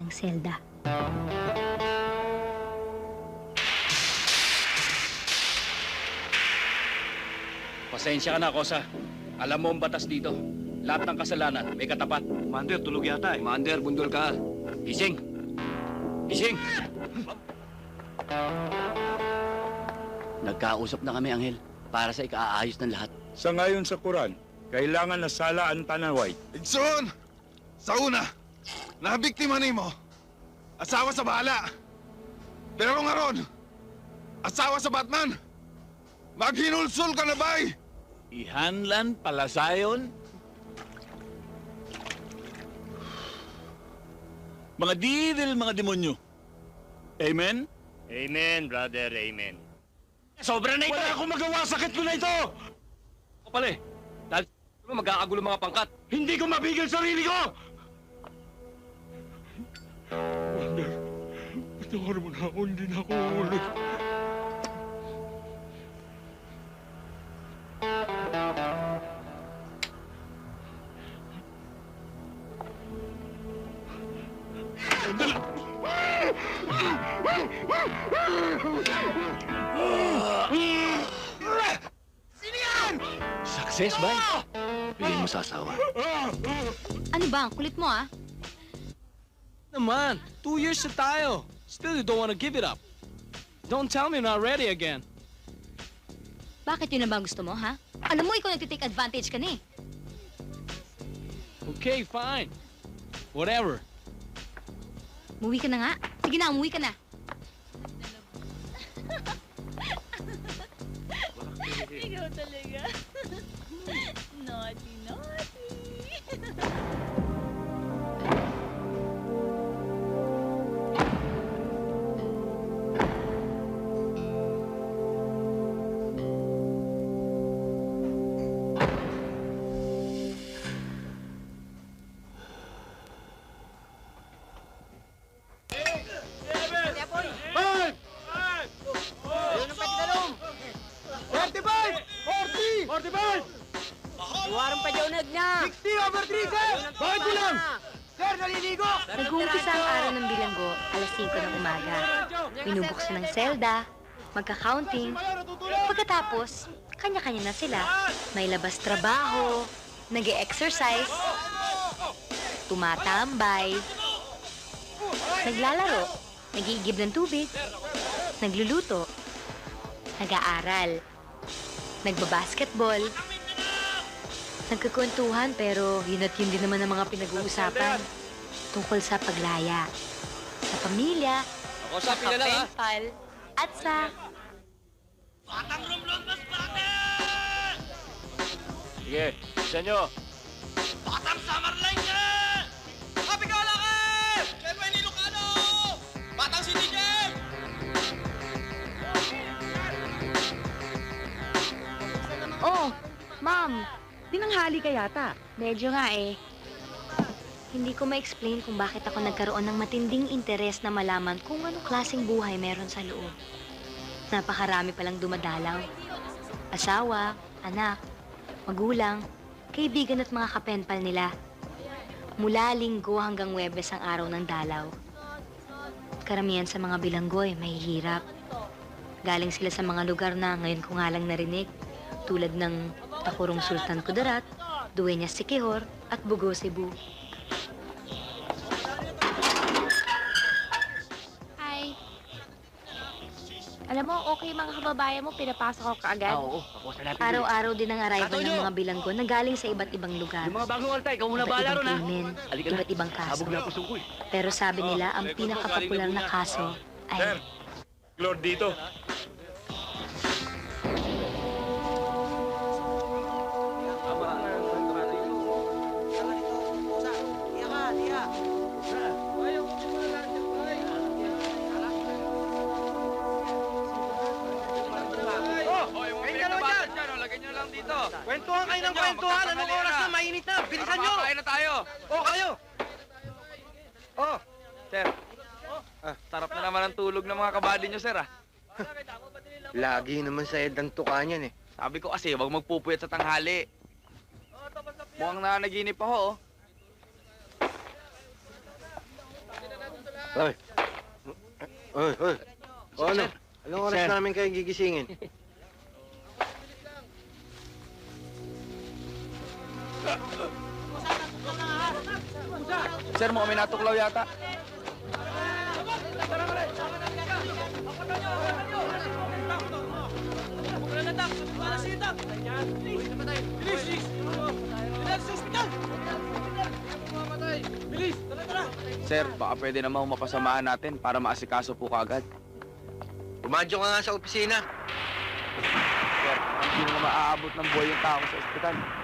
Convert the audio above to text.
ng selda. Pasensya ka na, Kosa. Alam mo ang batas dito. Lahat ng kasalanan may katapat. Commander, tulog yata eh. Commander, bundol ka. Gising! Gising! Nagkausap na kami, Anghel, para sa ikaayos ng lahat. Sa ngayon sa Quran, kailangan na sala ang tanaway. Igsoon! Sa una, nabiktima ni mo, asawa sa bala. Pero nga ron, asawa sa Batman. Maghinulsol ka na ba'y? Ihanlan palasayon. Mga devil, mga demonyo. Amen? Amen, brother, amen. Sobra na ito! Wala akong magawa, sakit ko na ito! Ako pala eh. Dahil magkakagulo mga pangkat. Hindi ko mapigil sarili ko! Commander, patawarin mo na ako, hindi na ako uulit. Success, bay? Hindi mo sasawa. Ano ba? Ang kulit mo, ah. Naman, 2 years na tayo. Still you don't want to give it up. Don't tell me you're not ready again. Bakit yun na ba gusto mo, ha? Alam mo, ikaw nagtitake advantage ka na eh. Okay, fine. Whatever. Umuwi ka na nga. Sige na, umuwi ka na. Ikaw talaga. Naughty, naughty. Nag-uumpisa ang araw ng bilanggo, alas 5 ng umaga. Binubuksan ng selda, magka-counting. Pagkatapos, kanya-kanya na sila. May labas trabaho, nag-e-exercise, tumatambay, naglalaro, nag-iigib ng tubig, nagluluto, nag-aaral, nagbabasketball, nagkakwentuhan pero yun at yun din naman ang mga pinag-uusapan tungkol sa paglaya, sa pamilya, sa kapenpal, at sa... Sige, isa nyo. Oh, ma'am, dinanghali ka yata. Medyo nga eh. Hindi ko ma-explain kung bakit ako nagkaroon ng matinding interes na malaman kung anong klaseng buhay meron sa loob. Napakarami palang dumadalaw. Asawa, anak, magulang, kaibigan at mga kapenpal nila. Mula linggo hanggang Huwebes ang araw ng dalaw. Karamihan sa mga bilanggoy mahihirap. Galing sila sa mga lugar na ngayon ko nga lang narinig, tulad ng Takurong Sultan Kudarat, Dueñas Siquijor at Bugo Cebu. Hi. Alam mo, okay mga kababayan mo, pinapasok ako kaagad. Oo, ako sa natin. Araw-araw din ang arrival ng mga bilanggo na galing sa iba't ibang lugar. Yung mga bagong alta, ikaw muna Iba't bahala ibang ron, ha? krimen, Halika na. iba't ibang kaso. Sabog na pusong ko, eh. Pero sabi nila, ang pinakapopular na kaso Sir, ay... Lord dito. Kwentuhan kayo ng kwentuhan. Anong oras na? Mainit na. Bilisan nyo. Kakain na tayo. Oh, kayo. Oh. Sir, sarap na naman ang tulog ng mga kabady nyo, sir, ah. Lagi naman sa edang tuka niyan eh. Sabi ko kasi, huwag magpupuyat sa tanghali. Mukhang nanaginip ako, oh. Oy. Oy, oy. O ano? Sir. Anong oras Sir. namin kayo gigisingin? Sir, mo kami natuklaw yata. Sir, baka pwede naman mapasamahan natin para maasikaso po kaagad. Pumadyo ka nga sa opisina. Sir, hindi na maaabot ng buhay yung tao sa ospital.